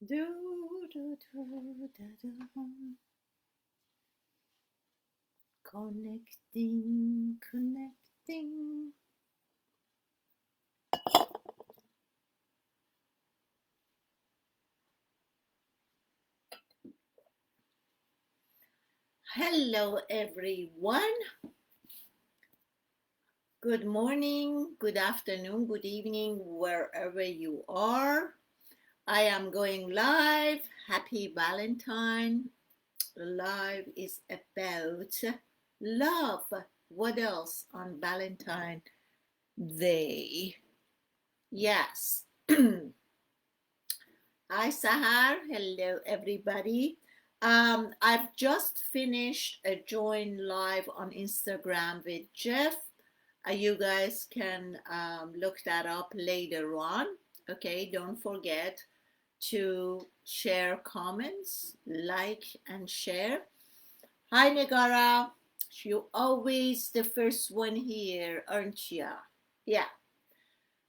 Do, do, do, da, da. Connecting, connecting. Hello, everyone. Good morning, good afternoon, good evening, wherever you are. I am going live. Happy Valentine. Live is about love. What else on Valentine Day? Yes. Hi, Sahar. Hello, everybody. I've just finished a join live on Instagram with Jeff. You guys can look that up later on. Okay, don't forget to share comments, like, and share. Hi, Negara. You always the first one here, aren't you? Yeah.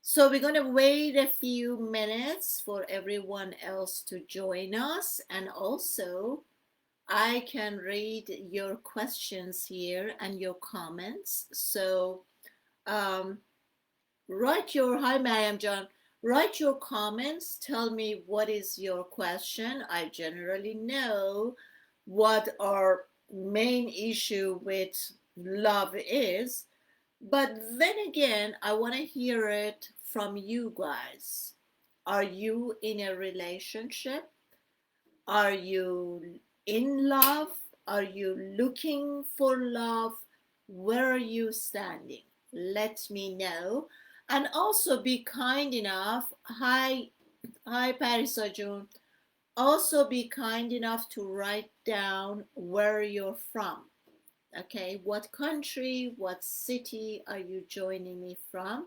So we're going to wait a few minutes for everyone else to join us. And also, I can read your questions here and your comments. So um, hi, Mariam John. Write your comments. Tell me what is your question. I generally know what our main issue with love is. But then again, I want to hear it from you guys. Are you in a relationship? Are you in love? Are you looking for love? Where are you standing? Let me know. And also be kind enough. Hi, Paris June. Also be kind enough to write down where you're from. Okay, what country, what city are you joining me from?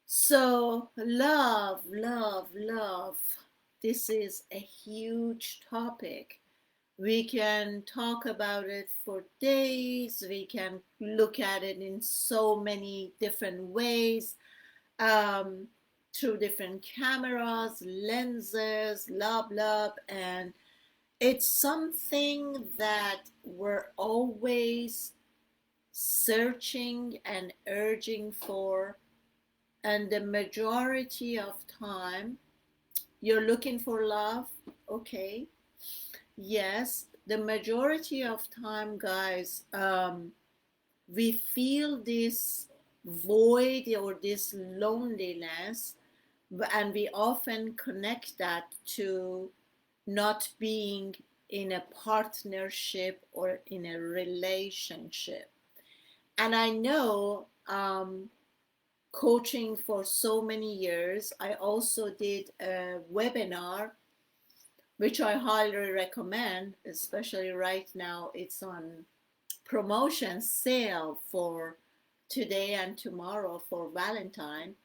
So, love, love, love. This is a huge topic. We can talk about it for days. We can look at it in so many different ways, um, through different cameras, lenses, blah, blah. And it's something that we're always searching and urging for, and the majority of time you're looking for love. Okay, yes, the majority of time, guys, we feel this void or this loneliness, and we often connect that to not being in a partnership or in a relationship. And I know, coaching for so many years, I also did a webinar, which I highly recommend, especially right now. It's on promotion sale for today and tomorrow for Valentine.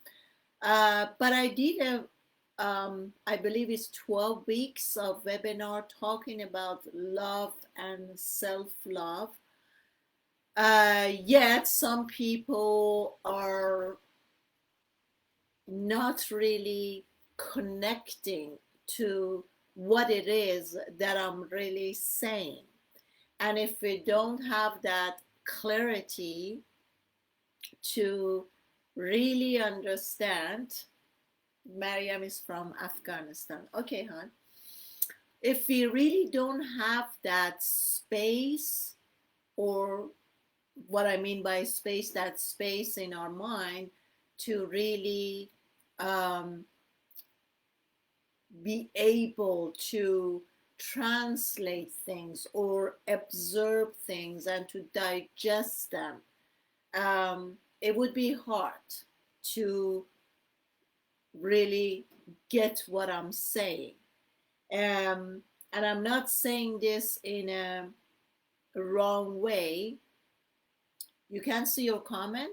But I did I believe it's 12 weeks of webinar talking about love and self-love. Yet some people are not really connecting to what it is that I'm really saying. And if we don't have that clarity to really understand, Mariam is from Afghanistan. Okay, hon. If we really don't have that space, or what I mean by space, that space in our mind to really um, be able to translate things or observe things and to digest them, it would be hard to really get what I'm saying. And I'm not saying this in a wrong way. You can see your comment.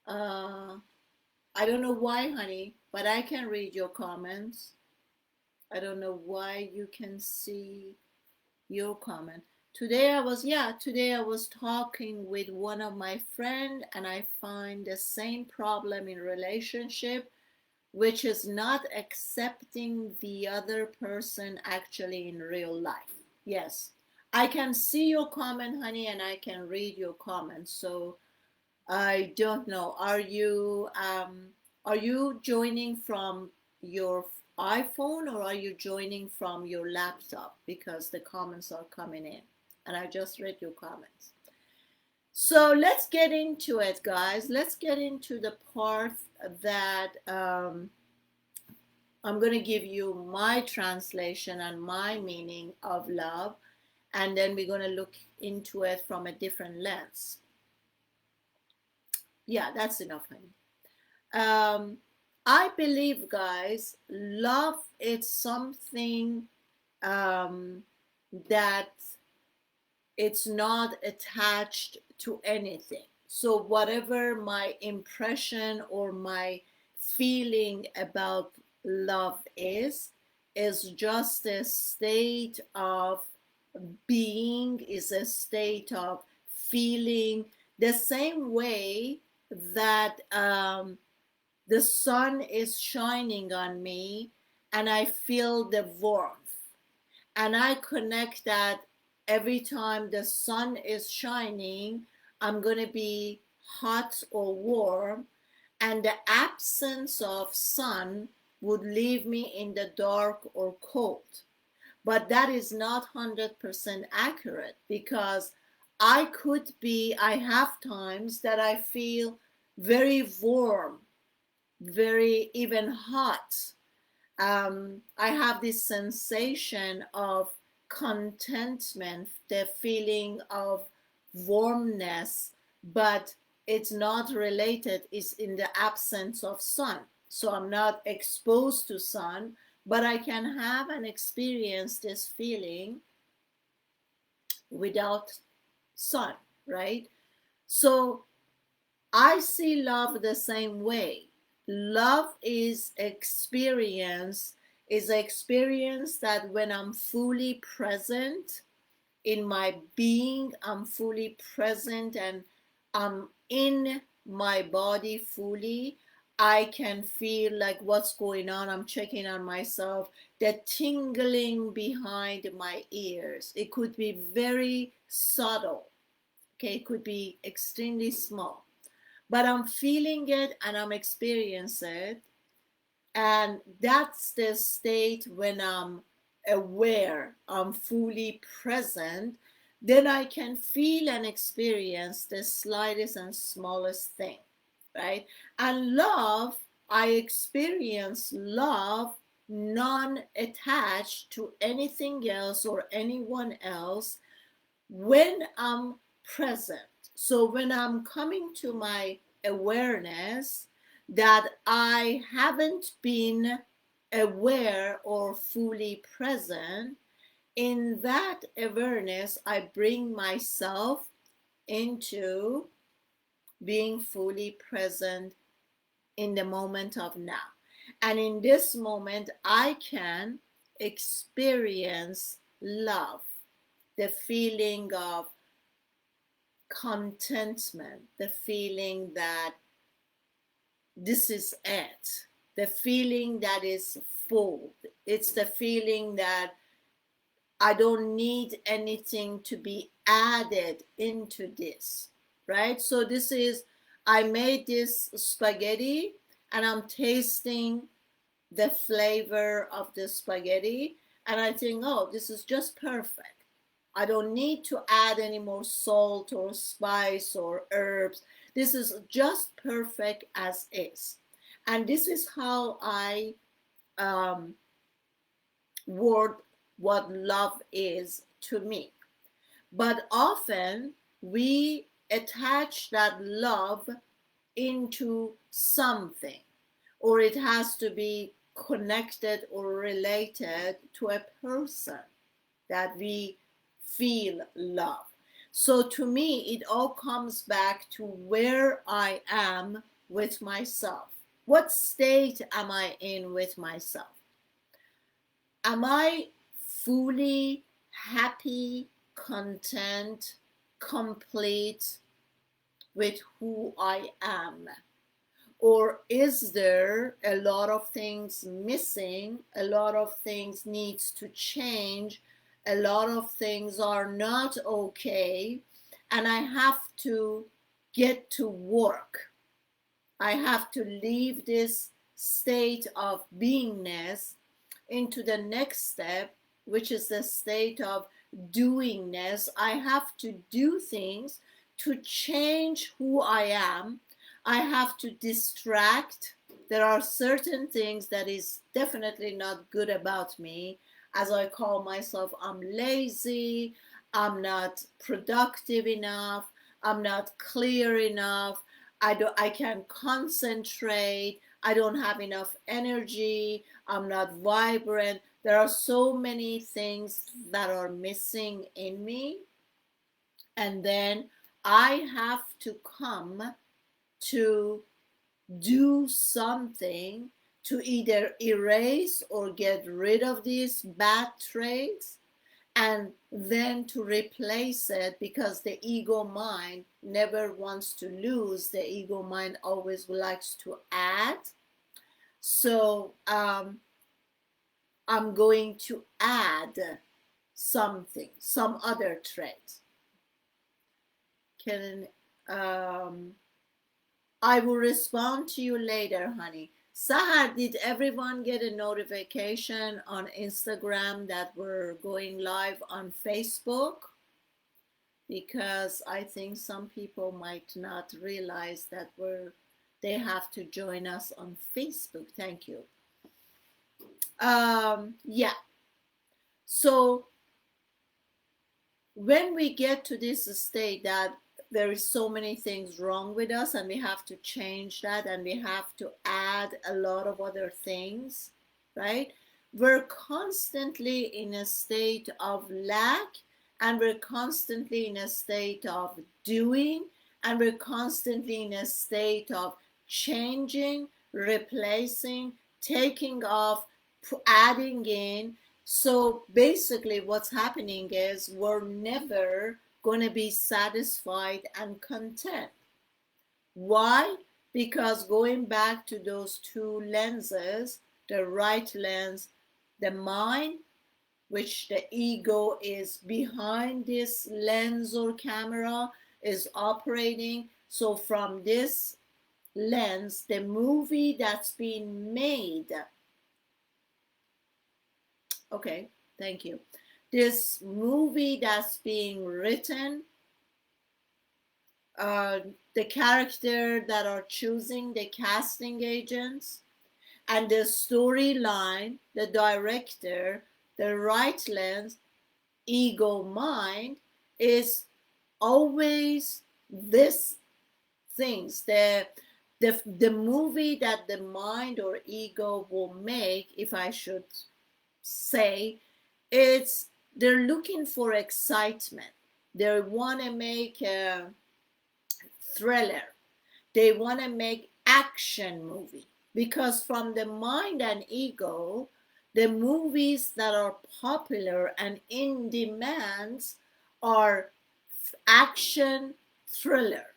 Uh, I don't know why, honey, but I can read your comments. I don't know why you can see your comment. Today I was talking with one of my friend, and I find the same problem in relationship which is not accepting the other person actually in real life. Yes, I can see your comment, honey, and I can read your comments. So I don't know. Are you joining from your iPhone or are you joining from your laptop? Because the comments are coming in, and I just read your comments. So let's get into it, guys. Let's get into the part that I'm going to give you my translation and my meaning of love, and then we're going to look into it from a different lens. Yeah, that's enough, honey. I believe, guys, love is something that it's not attached to anything. So whatever my impression or my feeling about love is just a state of being, is a state of feeling, the same way that the sun is shining on me and I feel the warmth. And I connect that every time the sun is shining, I'm going to be hot or warm. And the absence of sun would leave me in the dark or cold. But that is not 100% accurate, because I have times that I feel very warm, very even hot. I have this sensation of contentment, the feeling of warmness, but it's not related, it's in the absence of sun. So I'm not exposed to sun, but I can have and experience this feeling without sun, right? So I see love the same way. Love is experience, that when I'm fully present in my being, I'm fully present and I'm in my body fully. I can feel like what's going on. I'm checking on myself. The tingling behind my ears. It could be very subtle. Okay, it could be extremely small. But I'm feeling it and I'm experiencing it. And that's the state when I'm aware, I'm fully present. Then I can feel and experience the slightest and smallest thing, right? And love, I experience love non-attached to anything else or anyone else when I'm present. So when I'm coming to my awareness that I haven't been aware or fully present, in that awareness, I bring myself into being fully present in the moment of now. And in this moment, I can experience love, the feeling of contentment, the feeling that this is it, the feeling that is full. It's the feeling that I don't need anything to be added into this, right? So this is, I made this spaghetti and I'm tasting the flavor of the spaghetti and I think, oh, this is just perfect. I don't need to add any more salt or spice or herbs. This is just perfect as is. And this is how I word what love is to me. But often we attach that love into something, or it has to be connected or related to a person that we feel love. So to me, it all comes back to where I am with myself. What state am I in with myself? Am I fully happy, content, complete with who I am? Or is there a lot of things missing? A lot of things needs to change. A lot of things are not okay. And I have to get to work. I have to leave this state of beingness into the next step, which is the state of doingness. I have to do things to change who I am. I have to distract. There are certain things that is definitely not good about me. As I call myself, I'm lazy, I'm not productive enough, I'm not clear enough, I can't concentrate, I don't have enough energy, I'm not vibrant. There are so many things that are missing in me. And then I have to come to do something to either erase or get rid of these bad traits, and then to replace it, because the ego mind never wants to lose. The ego mind always likes to add. So I'm going to add something, some other trait. Can I will respond to you later, honey. Sahar, did everyone get a notification on Instagram that we're going live on Facebook? Because I think some people might not realize that they have to join us on Facebook. Thank you. Yeah. So when we get to this state that there is so many things wrong with us and we have to change that and we have to add a lot of other things, right? We're constantly in a state of lack, and we're constantly in a state of doing, and we're constantly in a state of changing, replacing, taking off, adding in. So basically what's happening is we're never going to be satisfied and content. Why? Because going back to those two lenses, the right lens, the mind, which the ego is behind this lens or camera, is operating. So from this lens, the movie that's being made, okay, thank you. This movie that's being written, the character that are choosing, the casting agents, and the storyline, the director, the right lens, ego mind, is always this things. The movie that the mind or ego will make, if I should say, they're looking for excitement. They want to make a thriller. They want to make action movie, because from the mind and ego, the movies that are popular and in demand are action thriller.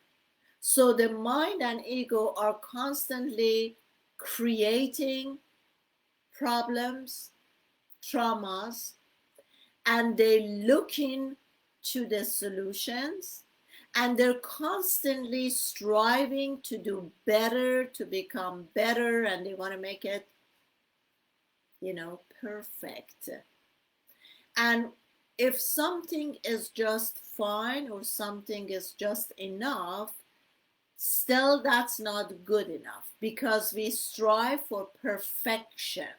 So the mind and ego are constantly creating problems, traumas, and they looking to the solutions, and they're constantly striving to do better, to become better, and they want to make it, perfect. And if something is just fine or something is just enough, still that's not good enough, because we strive for perfection.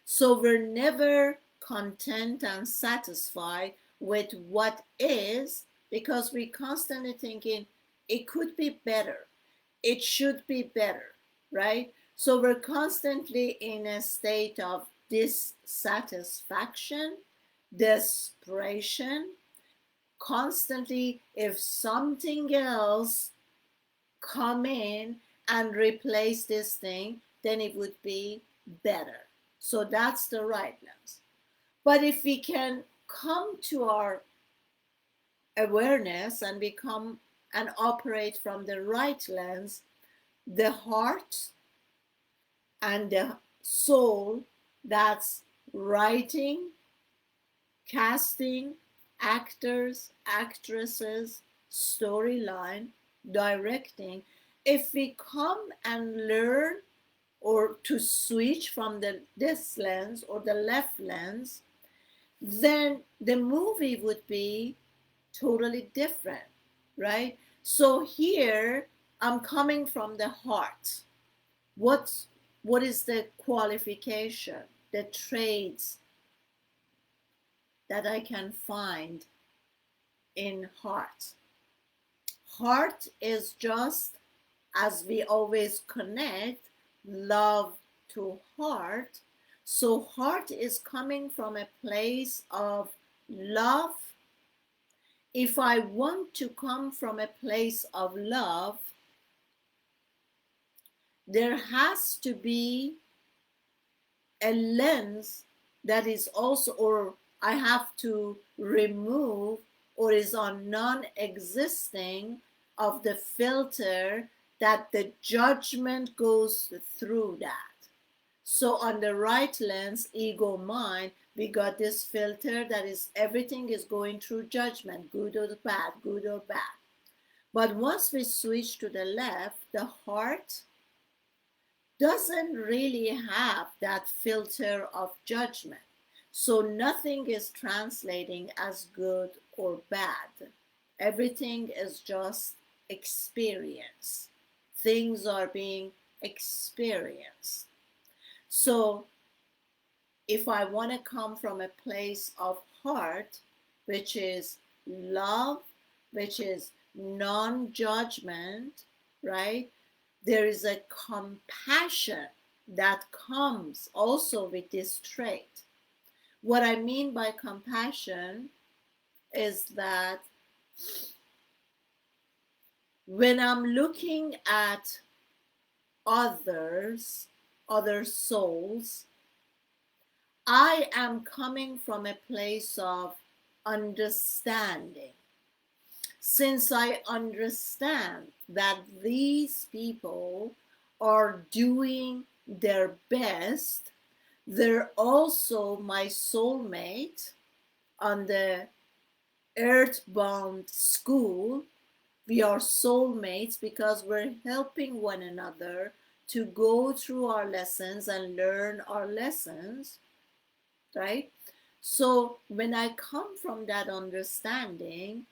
So we're never content and satisfied with what is, because we constantly thinking it could be better, it should be better, right? So we're constantly in a state of dissatisfaction, desperation, constantly. If something else come in and replace this thing, then it would be better. So that's the right lens. But if we can come to our awareness and become and operate from the right lens, the heart and the soul that's writing, casting, actors, actresses, storyline, directing. If we come and learn or to switch from this lens or the left lens, then the movie would be totally different, right? So here I'm coming from the heart. What's what is the qualification, the traits that I can find in heart? Heart is just, as we always connect love to heart. So heart is coming from a place of love. If I want to come from a place of love, there has to be a lens that is also, or I have to remove or is on non-existing of the filter that the judgment goes through that. So on the right lens, ego mind, we got this filter that is everything is going through judgment, good or bad, good or bad. But once we switch to the left, the heart doesn't really have that filter of judgment. So nothing is translating as good or bad. Everything is just experience. Things are being experienced. So if I want to come from a place of heart, which is love, which is non-judgment, right? There is a compassion that comes also with this trait. What I mean by compassion is that when I'm looking at others, other souls, I am coming from a place of understanding. Since I understand that these people are doing their best, they're also my soulmate on the earthbound school. We are soulmates because we're helping one another to go through our lessons and learn our lessons, right? So when I come from that understanding,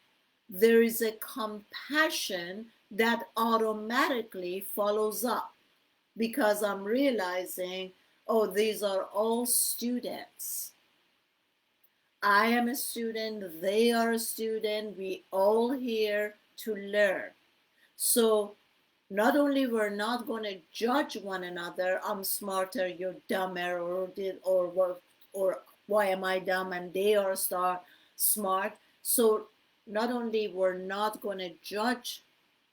there is a compassion that automatically follows up because I'm realizing, oh, these are all students. I am a student, they are a student, we all here to learn. So not only we're not going to judge one another, I'm smarter, you're dumber, or why am I dumb and they are smart. So not only we're not going to judge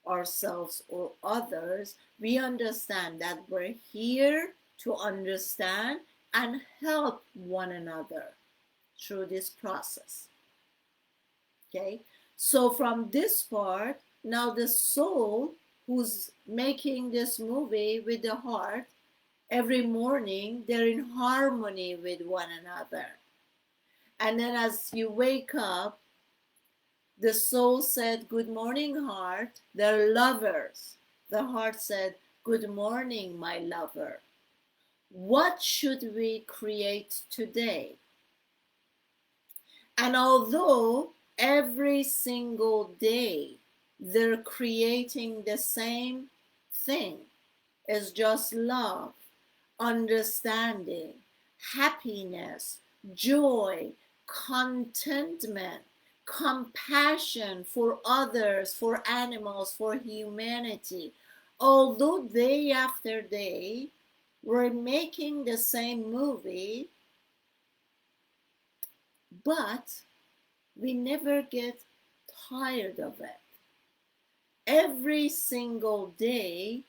ourselves or others, we understand that we're here to understand and help one another through this process. Okay, so from this part, now the soul who's making this movie with the heart, every morning they're in harmony with one another. And then as you wake up, the soul said, good morning, heart. They're lovers. The heart said, good morning, my lover. What should we create today? And although every single day they're creating the same thing, is just love, understanding, happiness, joy, contentment, compassion for others, for animals, for humanity. Although day after day we're making the same movie, but we never get tired of it. Every single day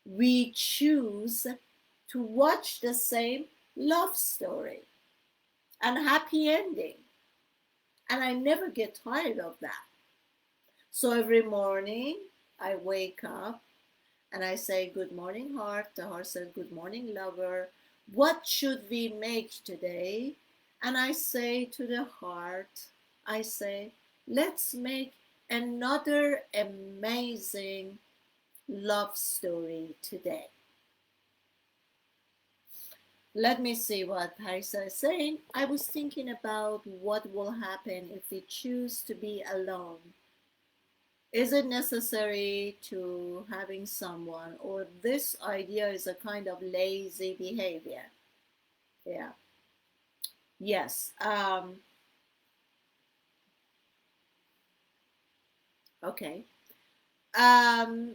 we choose to watch the same love story and happy ending. And I never get tired of that. So every morning I wake up And I say, good morning, heart. The heart says, good morning, lover. What should we make today? And I say to the heart, I say, let's make another amazing love story today. Let me see what Parisa is saying. I was thinking about what will happen if we choose to be alone. Is it necessary to having someone, or this idea is a kind of lazy behavior? Yeah. Yes. Okay. Um,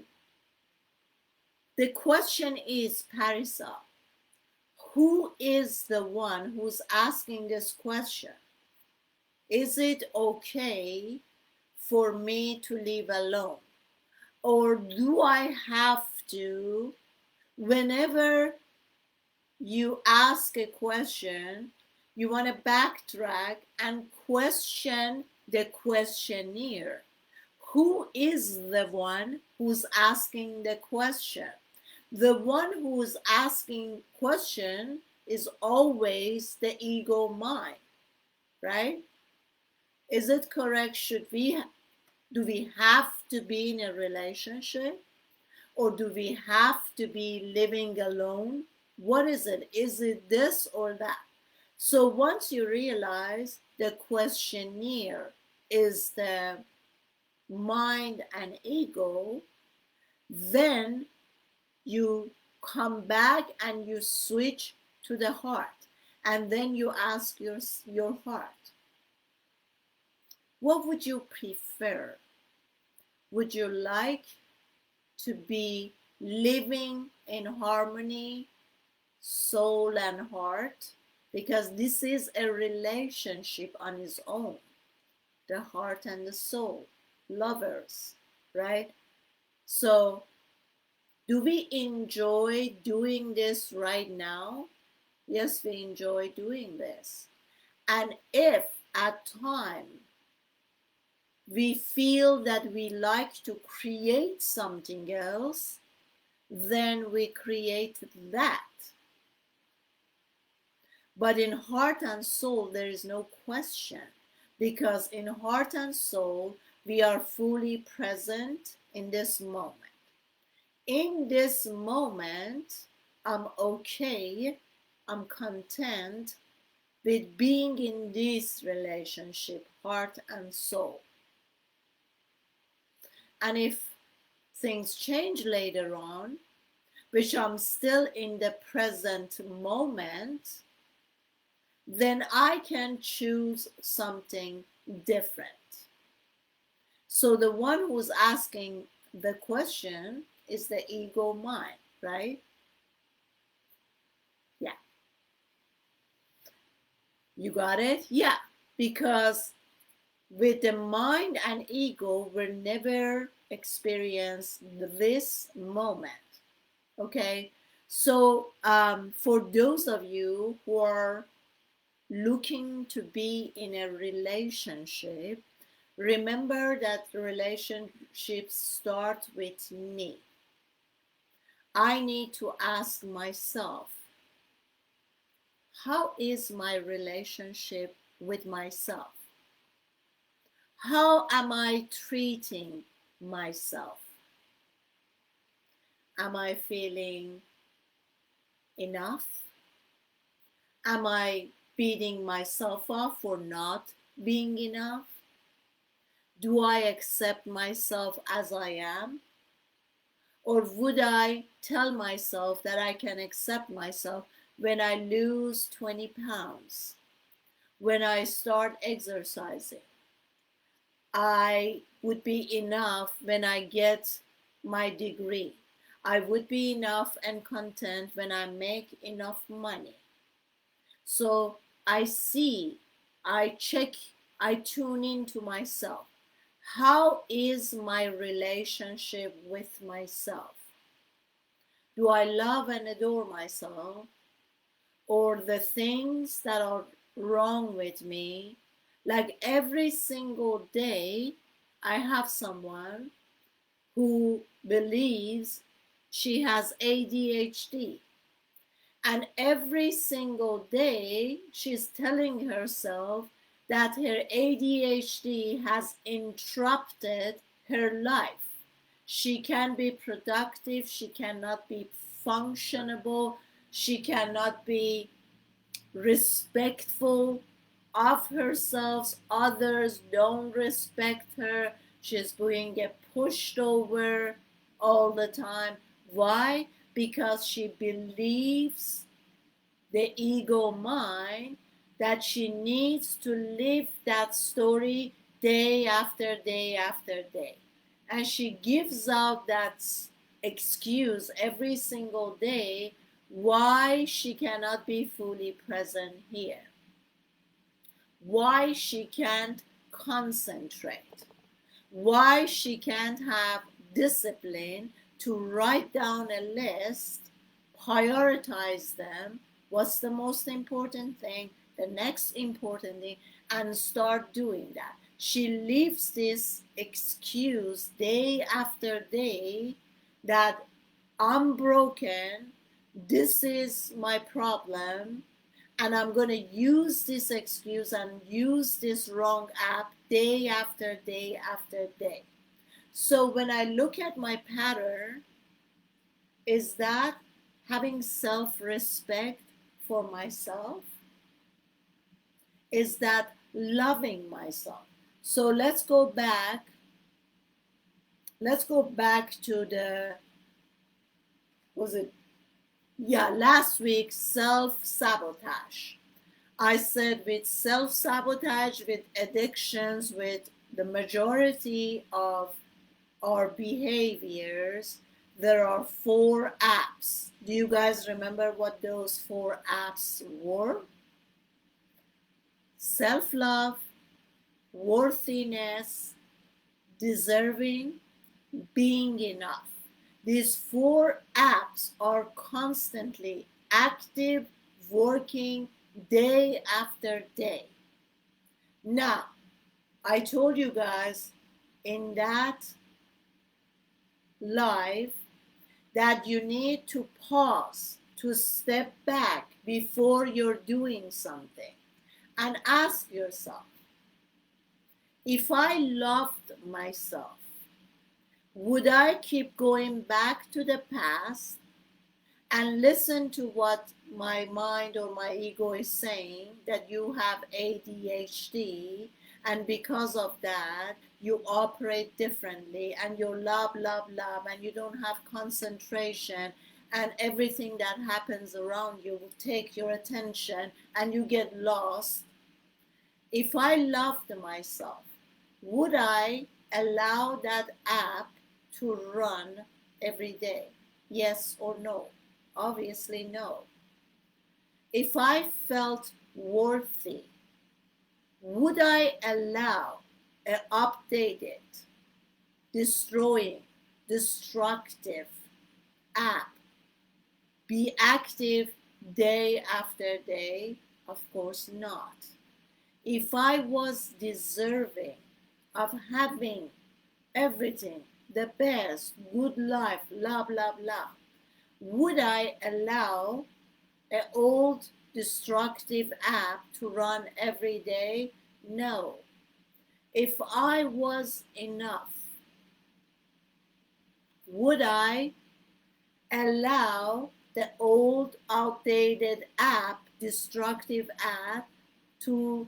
the question is, Parisa, who is the one who's asking this question? Is it okay for me to live alone? Or do I have to, whenever you ask a question, you want to backtrack and question the questionnaire? Who is the one who's asking the question? The one who's asking question is always the ego mind, right? Is it correct? Do we have to be in a relationship, or do we have to be living alone? What is it? Is it this or that? So once you realize the questionnaire is the mind and ego, then you come back and you switch to the heart, and then you ask your heart, what would you prefer? Would you like to be living in harmony, soul and heart? Because this is a relationship on its own, the heart and the soul, lovers, right? So do we enjoy doing this right now? Yes, we enjoy doing this. And if at time we feel that we like to create something else, then we create that. But in heart and soul, there is no question, because in heart and soul, we are fully present in this moment. In this moment, I'm okay, I'm content with being in this relationship, heart and soul. And if things change later on, which I'm still in the present moment, then I can choose something different. So the one who's asking the question is the ego mind, right? Yeah. You got it? Yeah. Because with the mind and ego, we'll never experience this moment. Okay? So for those of you who are looking to be in a relationship, remember that relationships start with me. I need to ask myself, how is my relationship with myself? How am I treating myself? Am I feeling enough? Am I beating myself up for not being enough? Do I accept myself as I am? Or would I tell myself that I can accept myself when I lose 20 pounds? When I start exercising? I would be enough when I get my degree. I would be enough and content when I make enough money. So I see, I check, I tune into myself. How is my relationship with myself? Do I love and adore myself? Or the things that are wrong with me? Like every single day, I have someone who believes She has ADHD. And every single day, she's telling herself that her ADHD has interrupted her life. She can be productive, she cannot be functionable, she cannot be respectful of herself. Others don't respect her. She's going to get pushed over all the time. Why? Because she believes, the ego mind, that she needs to live that story day after day after day. And she gives out that excuse every single day why she cannot be fully present here, why she can't concentrate, why she can't have discipline to write down a list, prioritize them, what's the most important thing, the next important thing, and start doing that. She leaves this excuse day after day that I'm broken, this is my problem, and I'm going to use this excuse and use this wrong app day after day after day. So when I look at my pattern, is that having self-respect for myself? Is that loving myself? So let's go back. Let's go back to the, was it? Yeah, last week, self-sabotage. I said with self-sabotage, with addictions, with the majority of our behaviors, there are 4 apps. Do you guys remember what those 4 apps were? Self-love, worthiness, deserving, being enough. These 4 apps are constantly active, working day after day. Now, I told you guys in that live that you need to pause, to step back before you're doing something and ask yourself, if I loved myself, would I keep going back to the past and listen to what my mind or my ego is saying, that you have ADHD, and because of that you operate differently, and you're love, and you don't have concentration, and everything that happens around you will take your attention and you get lost? If I loved myself, would I allow that app to run every day? Yes or no? Obviously no. If I felt worthy, would I allow an updated, destroying, destructive app be active day after day? Of course not. If I was deserving of having everything, the best, good life, blah, blah, blah, would I allow an old destructive app to run every day? No. If I was enough, would I allow the old outdated app, destructive app, to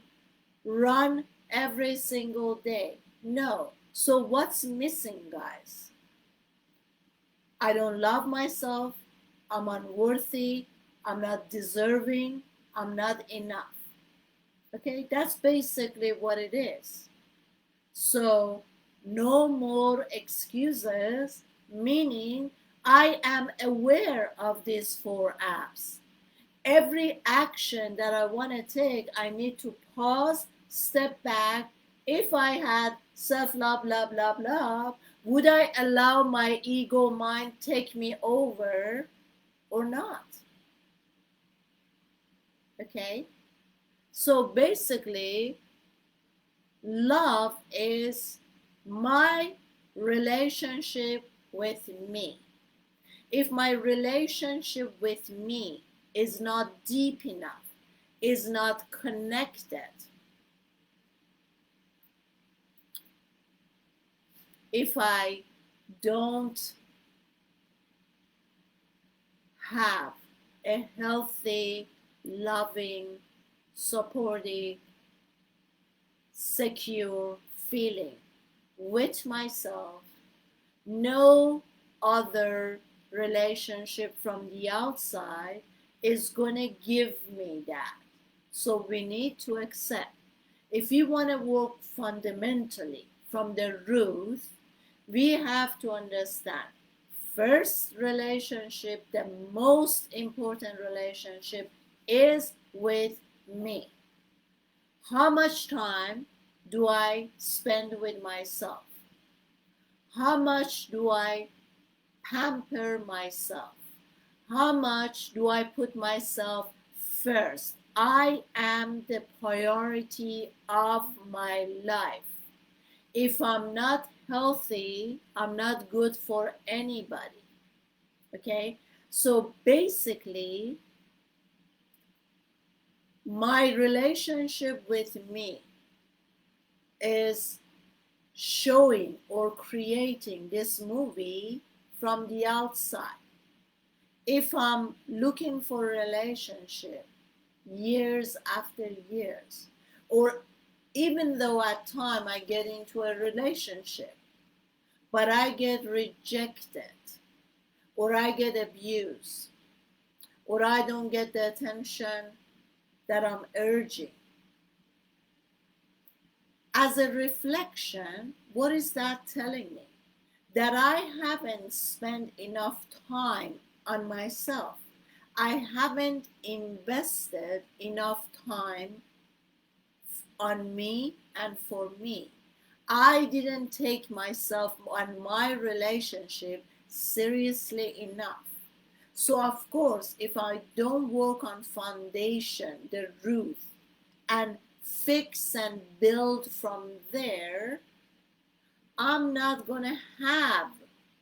run every single day? No. So what's missing, guys? I don't love myself, I'm unworthy, I'm not deserving, I'm not enough. Okay, that's basically what it is. So no more excuses, meaning I am aware of these 4 apps. Every action that I want to take, I need to pause, step back. If I had self-love, blah, blah, blah, would I allow my ego mind take me over or not? Okay? So basically, love is my relationship with me. If my relationship with me is not deep enough, is not connected, if I don't have a healthy, loving, supportive, secure feeling with myself, no other relationship from the outside is going to give me that. So we need to accept. If you want to work fundamentally from the root, we have to understand first relationship, the most important relationship is with me. How much time do I spend with myself? How much do I pamper myself? How much do I put myself first? I am the priority of my life. If I'm not healthy, I'm not good for anybody. Okay? So basically, my relationship with me is showing or creating this movie from the outside. If I'm looking for a relationship years after years, or even though at time I get into a relationship, but I get rejected, or I get abused, or I don't get the attention that I'm urging. As a reflection, what is that telling me? That I haven't spent enough time on myself. I haven't invested enough time on me and for me. I didn't take myself and my relationship seriously enough. So of course, if I don't work on foundation, the root, and fix and build from there, I'm not going to have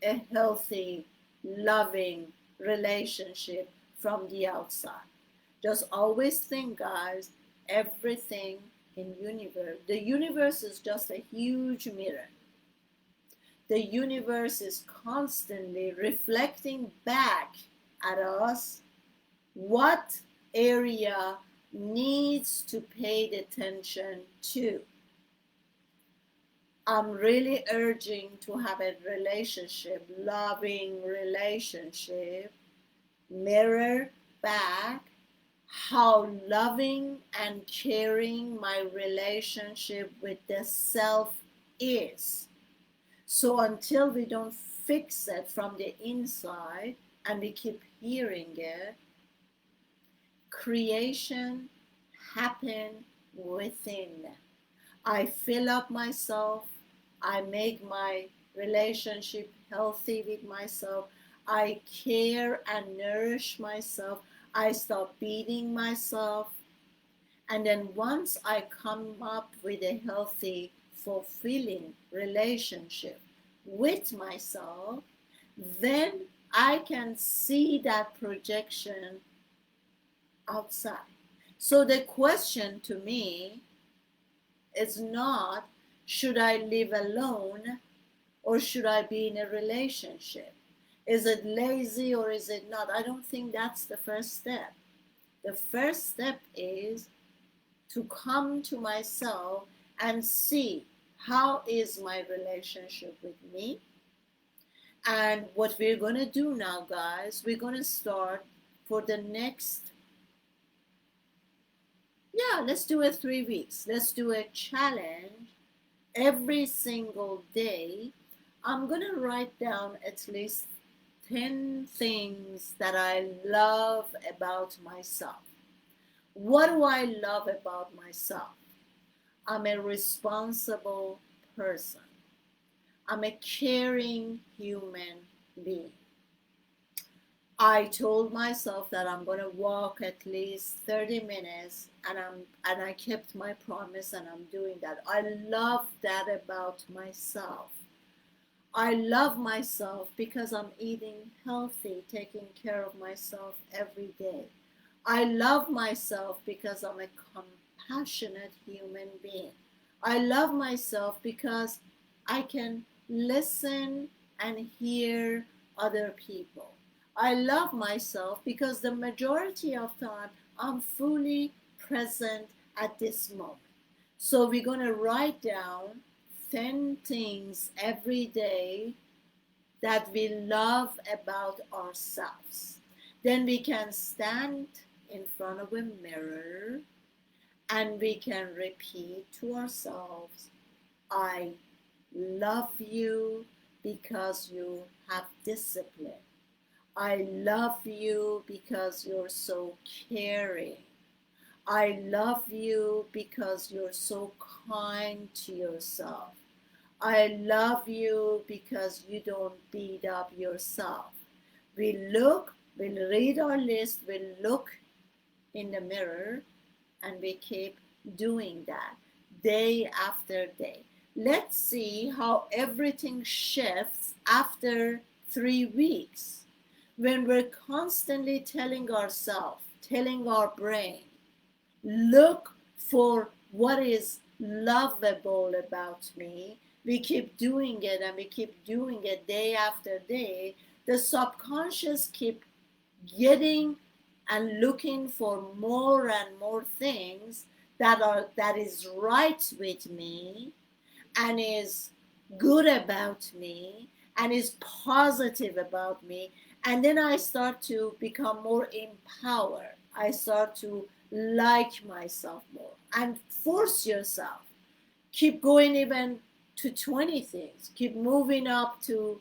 a healthy, loving relationship from the outside. Just always think, guys, everything in universe, the universe is just a huge mirror. The universe is constantly reflecting back at us what area needs to pay attention to. I'm really urging to have a relationship, loving relationship, mirror back how loving and caring my relationship with the self is. So until we don't fix it from the inside and we keep hearing it, creation happen within. I fill up myself. I make my relationship healthy with myself. I care and nourish myself. I stop beating myself. And then once I come up with a healthy, fulfilling relationship with myself, then I can see that projection outside. So the question to me is not, should I live alone or should I be in a relationship? Is it lazy or is it not? I don't think that's the first step. The first step is to come to myself and see how is my relationship with me. And what we're going to do now, guys, we're going to start for the next, let's do it 3 weeks. Let's do a challenge every single day. I'm going to write down at least 10 things that I love about myself. What do I love about myself? I'm a responsible person. I'm a caring human being. I told myself that I'm going to walk at least 30 minutes and I kept my promise and I'm doing that. I love that about myself. I love myself because I'm eating healthy, taking care of myself every day. I love myself because I'm a compassionate human being. I love myself because I can listen and hear other people. I love myself because the majority of time I'm fully present at this moment. So we're going to write down 10 things every day that we love about ourselves. Then we can stand in front of a mirror and we can repeat to ourselves, I love you because you have discipline. I love you because you're so caring. I love you because you're so kind to yourself. I love you because you don't beat up yourself. We'll read our list, we'll look in the mirror, and we keep doing that day after day. Let's see how everything shifts after 3 weeks when we're constantly telling ourselves, telling our brain, look for what is lovable about me. We keep doing it and we keep doing it day after day. The subconscious keep getting and looking for more and more things that is right with me and is good about me and is positive about me. And then I start to become more empowered. I start to like myself more and force yourself. Keep going even to 20 things. Keep moving up to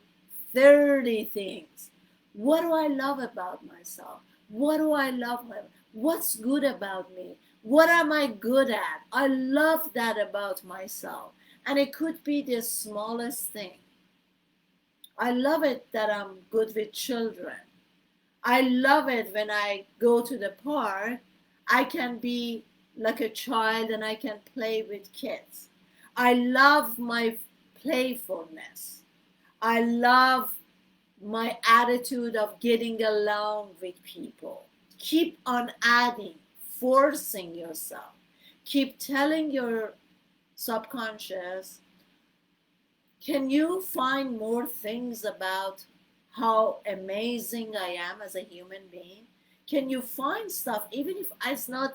30 things. What do I love about myself? What do I love? What's good about me? What am I good at? I love that about myself. And it could be the smallest thing. I love it that I'm good with children. I love it when I go to the park, I can be like a child and I can play with kids. I love my playfulness. I love my attitude of getting along with people. Keep on adding, forcing yourself. Keep telling your subconscious, can you find more things about how amazing I am as a human being? Can you find stuff, even if it's not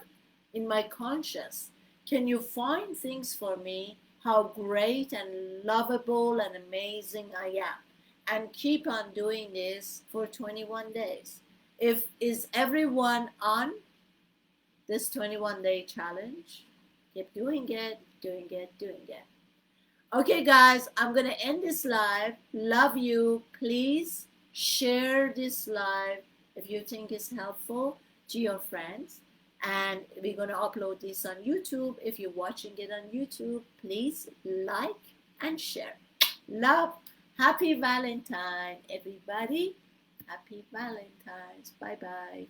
in my conscious? Can you find things for me, how great and lovable and amazing I am? And keep on doing this for 21 days. If is everyone on this 21-day challenge? Keep doing it, doing it, doing it. Okay, guys, I'm going to end this live. Love you. Please share this live if you think it's helpful to your friends. And we're going to upload this on YouTube. If you're watching it on YouTube, please like and share. Love. Happy Valentine, everybody. Happy Valentine's. Bye-bye.